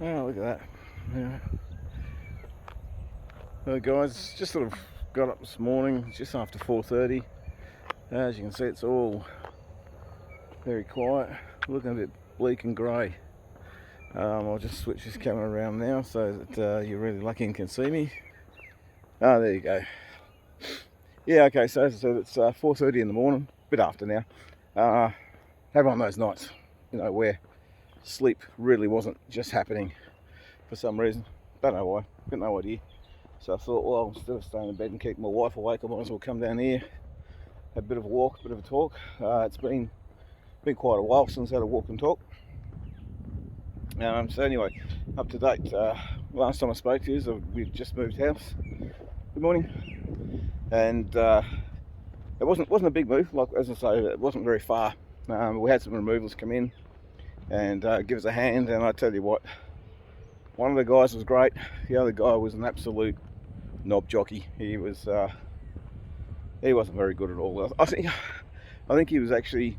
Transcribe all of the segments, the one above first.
Oh, look at that. Yeah. Well, guys, just sort of got up this morning, just after 4:30. As you can see, it's all very quiet, looking a bit bleak and grey. I'll just switch this camera around now so that you're really lucky and can see me. Oh, there you go. Yeah, okay, so as I said, it's 4:30 in the morning, a bit after now. Have one of those nights, where sleep really wasn't just happening for some reason. Don't know why, got no idea. So I thought, well, instead of staying in bed and keeping my wife awake, I might as well come down here, have a bit of a walk, a bit of a talk. It's been quite a while since I had a walk and talk. So anyway, up to date. Last time I spoke to you, we've just moved house. Good morning. And it wasn't a big move. Like as I say, it wasn't very far. We had some removals come in and give us a hand. And I tell you what, one of the guys was great. The other guy was an absolute knob jockey. He wasn't very good at all. I think he was actually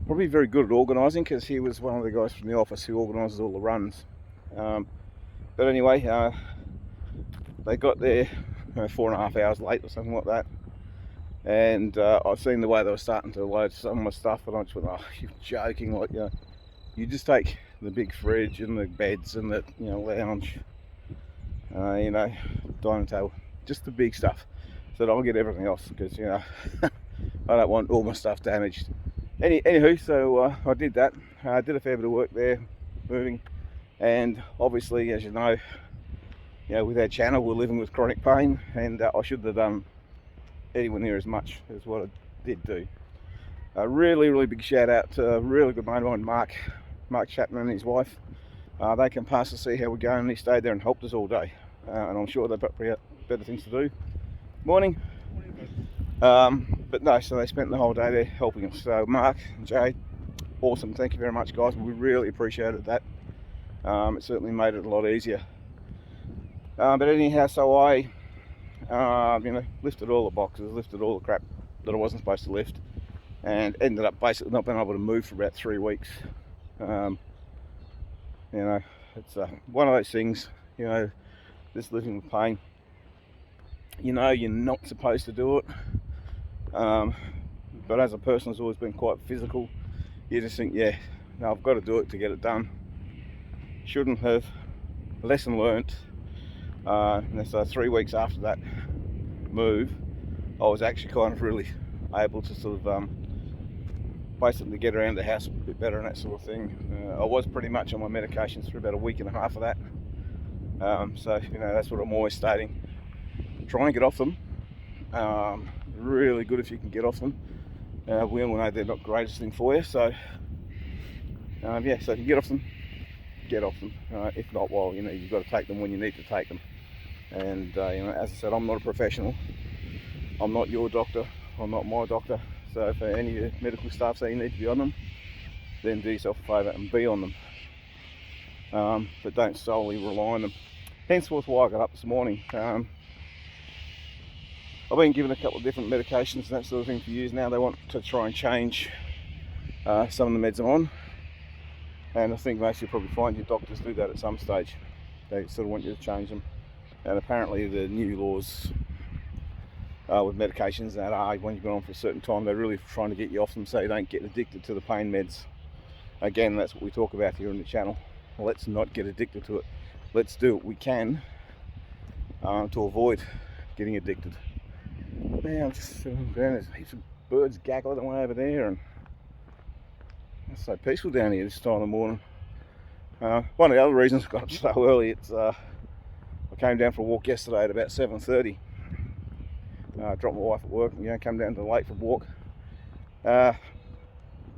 probably very good at organising, because he was one of the guys from the office who organises all the runs. But anyway, they got there 4.5 hours late or something like that, and I've seen the way they were starting to load some of my stuff, and I just went, "Oh, you're joking!" Like, you just take the big fridge and the beds and the lounge, dining table, just the big stuff, so that I'll get everything else, because I don't want all my stuff damaged. Anywho, so I did that. I did a fair bit of work there, moving, and obviously, as you know, with our channel, we're living with chronic pain, and I shouldn't have done anywhere near as much as what I did do. A really, really big shout out to a really good mate of mine, Mark Chapman, and his wife. They came past to see how we're going, and he stayed there and helped us all day. And I'm sure they've got better things to do. Morning. But no, so they spent the whole day there helping us. So Mark and Jade, awesome. Thank you very much, guys. We really appreciated that. It certainly made it a lot easier. But anyhow, so I lifted all the boxes, lifted all the crap that I wasn't supposed to lift, and ended up basically not being able to move for about 3 weeks. It's one of those things, this living with pain. You're not supposed to do it. But as a person who's always been quite physical, you just think, yeah, no, I've got to do it to get it done. Shouldn't have. Lesson learnt. And so 3 weeks after that move, I was actually kind of really able to sort of basically get around the house a bit better and that sort of thing. I was pretty much on my medications for about a week and a half of that. So that's what I'm always stating. Try and get off them. Really good if you can get off them. We all know they're not the greatest thing for you, so so if you get off them, get off them. If not, well, you've got to take them when you need to take them. And as I said, I'm not a professional. I'm not your doctor. I'm not my doctor. So for any of your medical staff say you need to be on them, then do yourself a favour and be on them. But don't solely rely on them. Henceforth, why I got up this morning. I've been given a couple of different medications and that sort of thing to use now. They want to try and change some of the meds I'm on, and I think most of you probably find your doctors do that at some stage. They sort of want you to change them, and apparently the new laws with medications that are, when you've been on for a certain time, they're really trying to get you off them so you don't get addicted to the pain meds. Again, that's what we talk about here on the channel. Let's not get addicted to it. Let's do what we can to avoid getting addicted. Man, I'm just sitting on the ground. There's heaps of birds gaggling away over there, and it's so peaceful down here this time of the morning. One of the other reasons I got up so early, I came down for a walk yesterday at about 7:30. Dropped my wife at work and came down to the lake for a walk.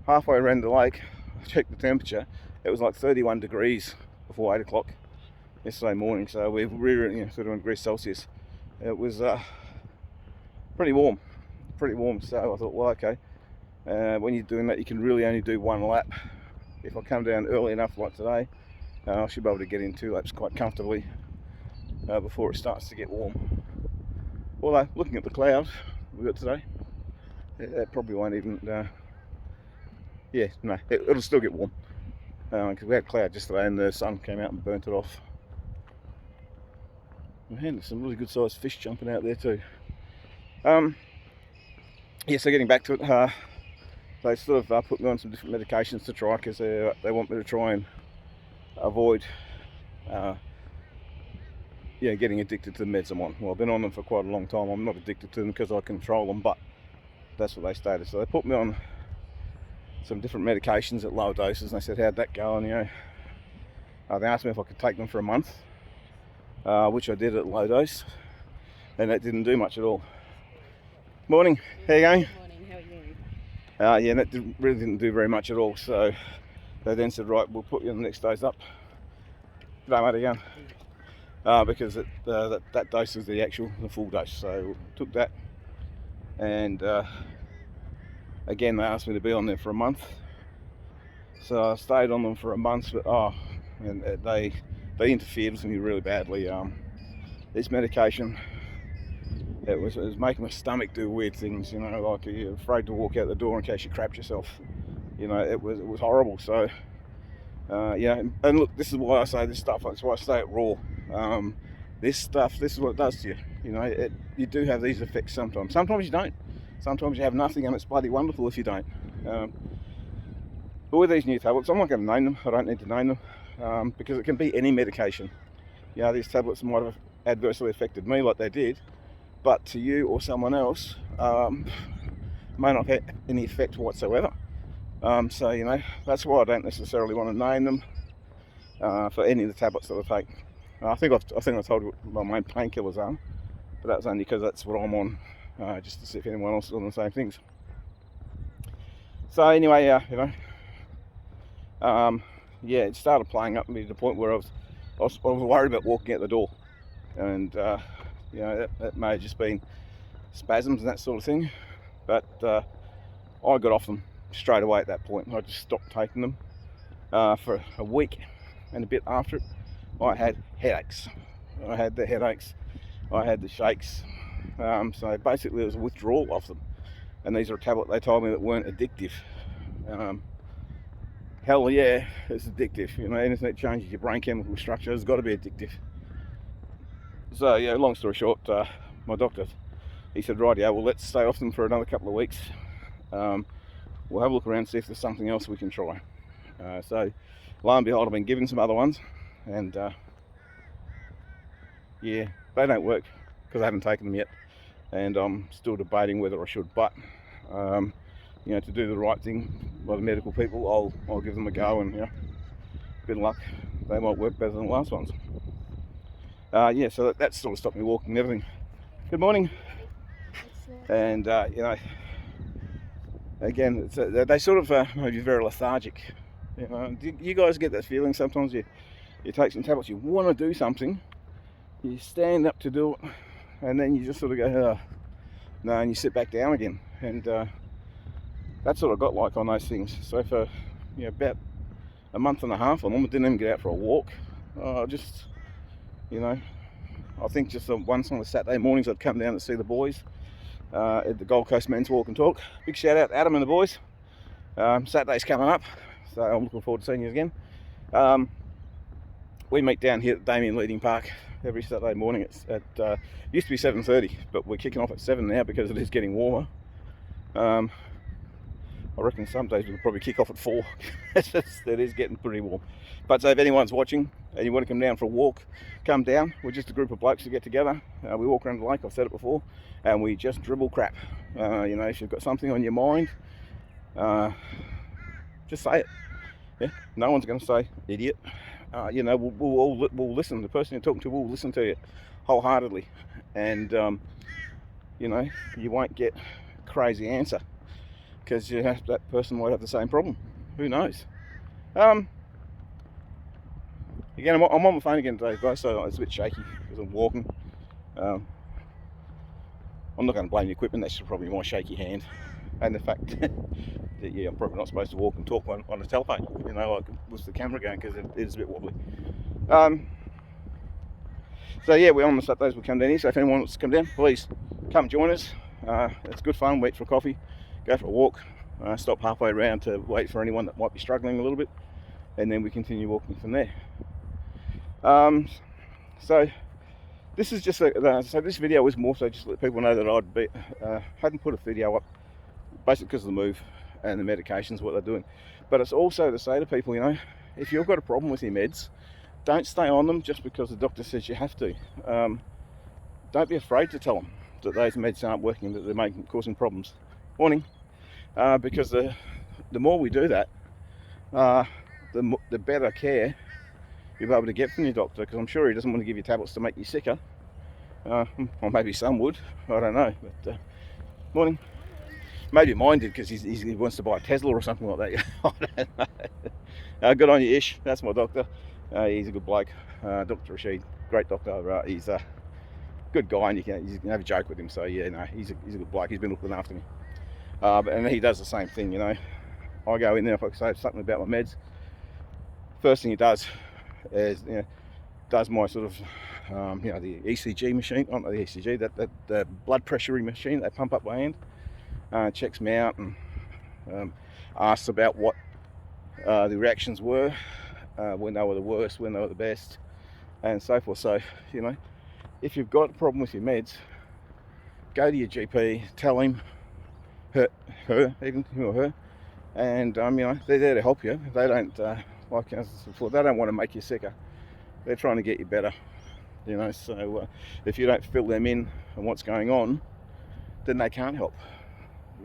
Halfway around the lake, I checked the temperature. It was like 31 degrees before 8 o'clock yesterday morning, so we were 31 degrees Celsius. It was pretty warm, so I thought, well, okay, when you're doing that, you can really only do one lap. If I come down early enough like today, I should be able to get in 2 laps quite comfortably before it starts to get warm. Although, looking at the clouds we've got today, it probably won't even, it'll still get warm. because we had cloud yesterday and the sun came out and burnt it off. Man, there's some really good sized fish jumping out there too. Yeah, so getting back to it, they sort of put me on some different medications to try, because they want me to try and avoid getting addicted to the meds I'm on. Well, I've been on them for quite a long time. I'm not addicted to them because I control them, but that's what they stated. So they put me on some different medications at lower doses, and they said, how'd that go? And they asked me if I could take them for a month, which I did at low dose, and that didn't do much at all. Morning, how you going? Morning, how are you? Yeah, that really didn't do very much at all. So they then said, right, we'll put you on the next dose up. G'day mate again. Because that dose is the full dose. So we took that, and again they asked me to be on there for a month. So I stayed on them for a month, but they interfered with me really badly. This medication, it was making my stomach do weird things, like you're afraid to walk out the door in case you crapped yourself. It was horrible. So and look, this is why I say this stuff. That's why I say it raw. This is what it does to you. You do have these effects sometimes. Sometimes you don't. Sometimes you have nothing, and it's bloody wonderful if you don't. But with these new tablets, I'm not going to name them. I don't need to name them, because it can be any medication. These tablets might have adversely affected me like they did, but to you or someone else, may not have any effect whatsoever. So that's why I don't necessarily want to name them for any of the tablets that I take. I think I told you what my main painkillers are, but that's only because that's what I'm on, just to see if anyone else is on the same things. So anyway, it started playing up me to the point where I was worried about walking out the door, and that may have just been spasms and that sort of thing. But I got off them straight away at that point. I just stopped taking them for a week and a bit after it. I had headaches. I had the headaches. I had the shakes. So basically, it was a withdrawal of them. And these are a tablet they told me that weren't addictive. Hell yeah, it's addictive. Anything that changes your brain chemical structure has got to be addictive. So long story short, my doctor, he said, right, well, let's stay off them for another couple of weeks. We'll have a look around and see if there's something else we can try. So lo and behold, I've been given some other ones, and they don't work because I haven't taken them yet, and I'm still debating whether I should. But to do the right thing by the medical people, I'll give them a go, and good luck. They might work better than the last ones. So that sort of stopped me walking and everything. Good morning. And again, they sort of make you very lethargic. Do you guys get that feeling sometimes? You take some tablets, you want to do something, you stand up to do it, and then you just sort of go, no, and you sit back down again. And that's what I got like on those things. So for about a month and a half on them, I didn't even get out for a walk. I think just once on the Saturday mornings I'd come down to see the boys at the Gold Coast Men's Walk and Talk. Big shout out to Adam and the boys. Saturday's coming up, so I'm looking forward to seeing you again. We meet down here at Damien Leading Park every Saturday morning. It's used to be 7:30, but we're kicking off at 7 now because it is getting warmer. I reckon some days we'll probably kick off at 4. It is getting pretty warm. But so if anyone's watching and you want to come down for a walk, come down. We're just a group of blokes who get together. We walk around the lake, I've said it before, and we just dribble crap. If you've got something on your mind, just say it. Yeah, no one's going to say idiot. We'll listen. The person you're talking to will listen to you wholeheartedly, and you won't get a crazy answer because that person might have the same problem. Who knows? Again, I'm on my phone again today, guys, so it's a bit shaky because I'm walking. I'm not going to blame the equipment. That's probably my shaky hand, and the fact that I'm probably not supposed to walk and talk on a telephone. Like with the camera going, because it is a bit wobbly. We're on the Saturdays. We'll come down here. So if anyone wants to come down, please come join us. It's good fun. Wait for a coffee, go for a walk, stop halfway around to wait for anyone that might be struggling a little bit. and then we continue walking from there. So this is just so this video was more so just to let people know that hadn't put a video up basically because of the move and the medications, what they're doing. But it's also to say to people, you know, if you've got a problem with your meds, don't stay on them just because the doctor says you have to. Don't be afraid to tell them that those meds aren't working, that they're causing problems. Warning, because the more we do that, the better care you'll be able to get from your doctor, because I'm sure he doesn't want to give you tablets to make you sicker. Or maybe some would, I don't know. But morning. Maybe mine did because he wants to buy a Tesla or something like that. I don't know. Good on you, Ish. That's my doctor. He's a good bloke. Dr. Rashid, great doctor. He's a good guy, and you can have a joke with him. So yeah, no, he's a good bloke. He's been looking after me. And he does the same thing, you know. I go in there if I say something about my meds. First thing he does is, you know, does my sort of, you know, the ECG machine, not the ECG, the blood pressuring machine they pump up my hand. Checks me out and asks about what the reactions were, when they were the worst, when they were the best, and so forth. So, you know, if you've got a problem with your meds, go to your GP, tell him, even him or her, and you know, they're there to help you. They don't, like I said before, they don't want to make you sicker. They're trying to get you better, you know. So if you don't fill them in on what's going on, then they can't help,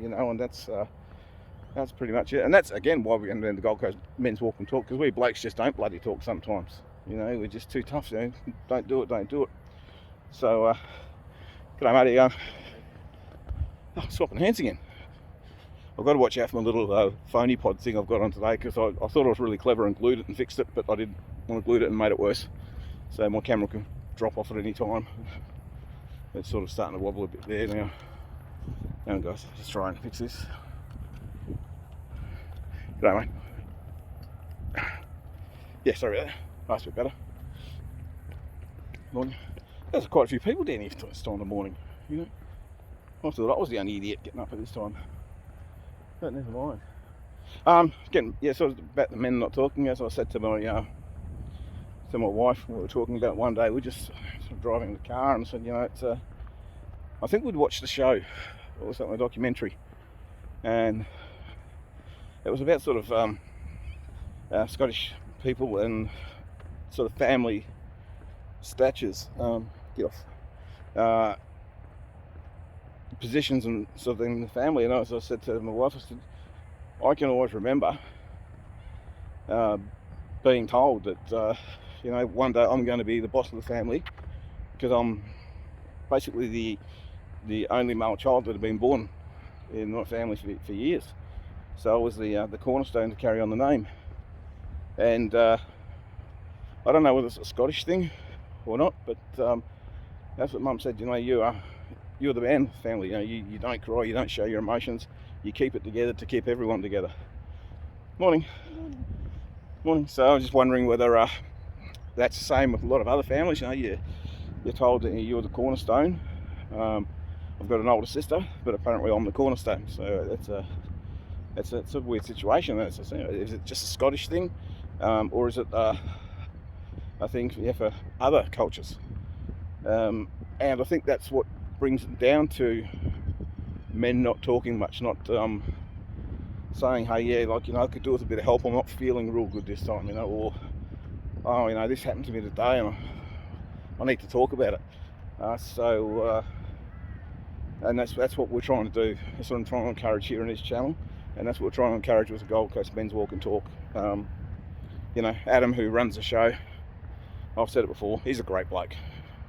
you know. And that's pretty much it. And that's again why we're going to do the Gold Coast Men's Walk and Talk, because we blokes just don't bloody talk sometimes, you know. We're just too tough, you know. Don't do it. So g'day matey. Swapping hands again. I've got to watch out for my little phony pod thing I've got on today, because I thought I was really clever and glued it and fixed it, but I didn't want to glue it and made it worse. So my camera can drop off at any time. It's sort of starting to wobble a bit there now. Hang on guys, let's try and fix this. G'day mate. Yeah, sorry about that. That's a bit better. Morning. There's quite a few people down here this time in the morning, you know. I thought I was the only idiot getting up at this time. But never mind. Sort of about the men not talking. As I said to my wife, we were talking about one day. We just sort of driving the car and said, you know, it's I think we'd watched the show or something, a documentary, and it was about sort of Scottish people and sort of family statures. Get off. Positions and sort of thing in the family. And as I said to my wife, I said, I can always remember being told that you know, one day I'm going to be the boss of the family, because I'm basically the only male child that had been born in my family for years. So I was the cornerstone to carry on the name. And I don't know whether it's a Scottish thing or not, but that's what Mum said. You know, you're the man of the family. You know, you don't cry, you don't show your emotions, you keep it together to keep everyone together. Morning. Morning. So I was just wondering whether that's the same with a lot of other families. You know, you're told that you're the cornerstone. I've got an older sister, but apparently I'm the cornerstone. So it's a weird situation. Is it just a Scottish thing, or is it a thing for other cultures? And I think that's what brings it down to men not talking much, not saying, hey, yeah, like, you know, I could do with a bit of help, I'm not feeling real good this time, you know, or, oh, you know, this happened to me today and I need to talk about it. And that's what we're trying to do. That's what I'm trying to encourage here in this channel, and that's what we're trying to encourage with the Gold Coast Men's Walk and Talk. You know, Adam, who runs the show, I've said it before, he's a great bloke,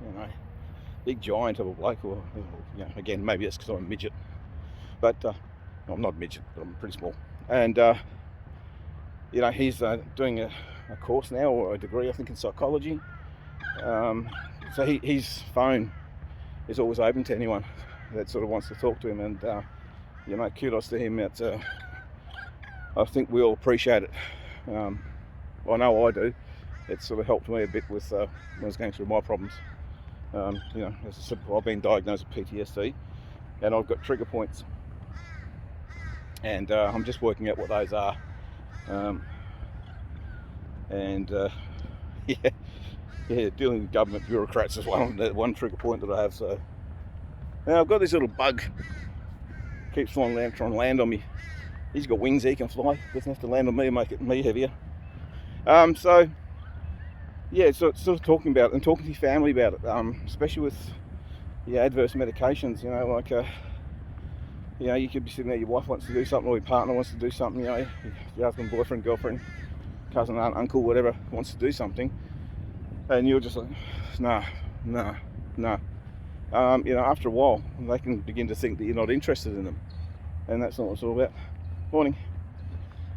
you know. Big giant of a bloke, or, you know, again, maybe it's because I'm a midget, but I'm not a midget, but I'm pretty small. And you know, he's doing a course now, or a degree, I think, in psychology. So his phone is always open to anyone that sort of wants to talk to him, and you know, kudos to him. It's I think we all appreciate it. I know I do. It's sort of helped me a bit with when I was going through my problems. You know, as I said before, I've been diagnosed with PTSD, and I've got trigger points, and I'm just working out what those are. And yeah, dealing with government bureaucrats is one trigger point that I have. So now I've got this little bug, keeps flying around trying to land on me. He's got wings, he can fly, doesn't have to land on me and make me heavier. So yeah, so sort of talking about it and talking to your family about it, especially with adverse medications. Like you could be sitting there, your wife wants to do something, or your partner wants to do something. Your husband, boyfriend, girlfriend, cousin, aunt, uncle, whatever wants to do something, and you're just like, no. After a while, they can begin to think that you're not interested in them, and that's not what it's all about. Morning.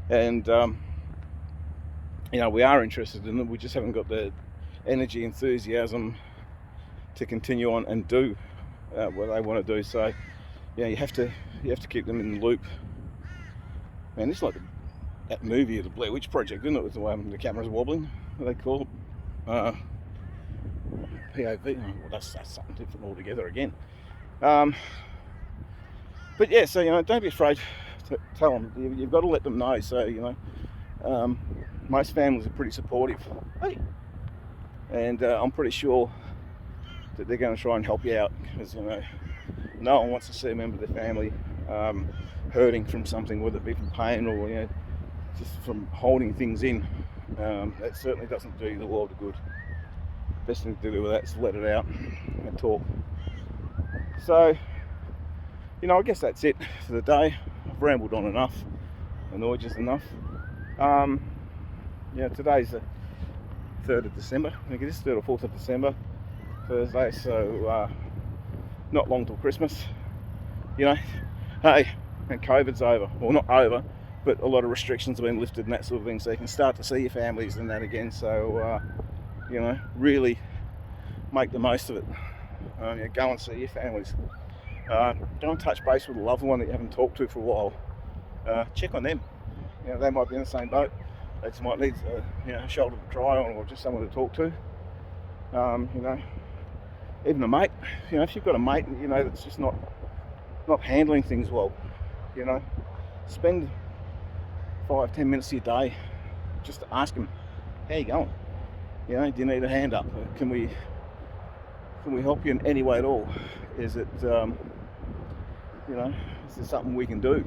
And we are interested in them. We just haven't got the energy, enthusiasm to continue on and do what they want to do. So you have to keep them in the loop. Man, it's like that movie, the Blair Witch Project, isn't it? With the way the camera's wobbling, what they call it. POV. Well, that's something different altogether again. But yeah, so don't be afraid to tell them. You've got to let them know. So most families are pretty supportive. Hey. And I'm pretty sure that they're going to try and help you out, because no one wants to see a member of their family hurting from something, whether it be from pain or just from holding things in. That certainly doesn't do you the world of good. Best thing to do with that is let it out and talk. So I guess that's it for the day. I've rambled on enough, annoyed just enough. Today's the 3rd of December. I think it is 3rd or 4th of December, Thursday. So not long till Christmas. Hey, and COVID's over. Well, not over, but a lot of restrictions have been lifted and that sort of thing, so you can start to see your families and that again. So really make the most of it. Go and see your families. Go and touch base with a loved one that you haven't talked to for a while. Check on them. They might be in the same boat. They just might need a shoulder to cry on, or just someone to talk to. Even a mate. If you've got a mate that's just not handling things well, spend 5-10 minutes of your day just to ask them, how you going? Do you need a hand up? Can we help you in any way at all? Is it is there something we can do?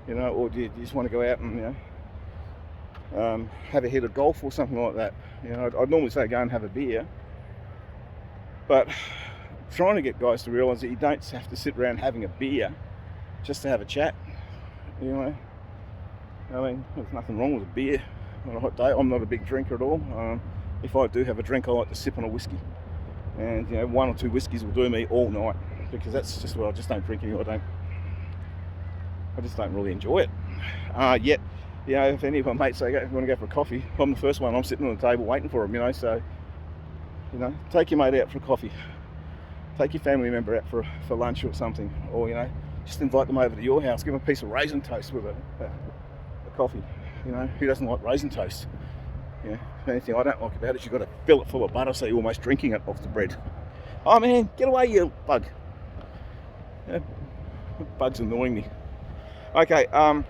Or do you just want to go out and have a hit of golf or something like that? I'd normally say go and have a beer, but trying to get guys to realise that you don't have to sit around having a beer just to have a chat. There's nothing wrong with a beer on a hot day. I'm not a big drinker at all. If I do have a drink, I like to sip on a whiskey, and 1 or 2 whiskeys will do me all night, because that's just what I just don't drink anymore. I just don't really enjoy it. Yet, if any of my mates say want to go for a coffee, I'm the first one. I'm sitting on the table waiting for them. So take your mate out for a coffee, take your family member out for lunch or something, or just invite them over to your house, give them a piece of raisin toast with a coffee. Who doesn't like raisin toast? The only thing I don't like about it is you've got to fill it full of butter, so you're almost drinking it off the bread. Oh man, get away, you bug. Bug's annoying me. Okay, my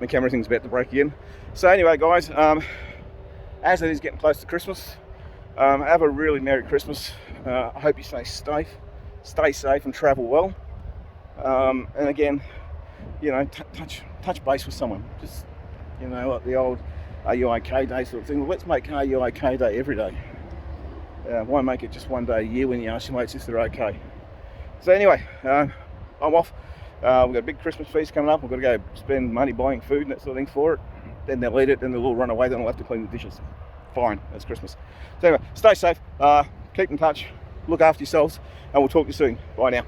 camera thing's about to break again. So anyway, guys, as it is getting close to Christmas, have a really Merry Christmas. I hope you stay safe and travel well. And again, touch base with someone. Just, like the old "Are you okay?" day sort of thing. Well, let's make "Are you okay?" day every day. Why make it just one day a year when you ask your mates if they're okay? So anyway, I'm off. We've got a big Christmas feast coming up. We've got to go spend money buying food and that sort of thing for it. Then they'll eat it, then they'll all run away, then I'll have to clean the dishes. Fine, that's Christmas. So anyway, stay safe, keep in touch, look after yourselves, and we'll talk to you soon. Bye now.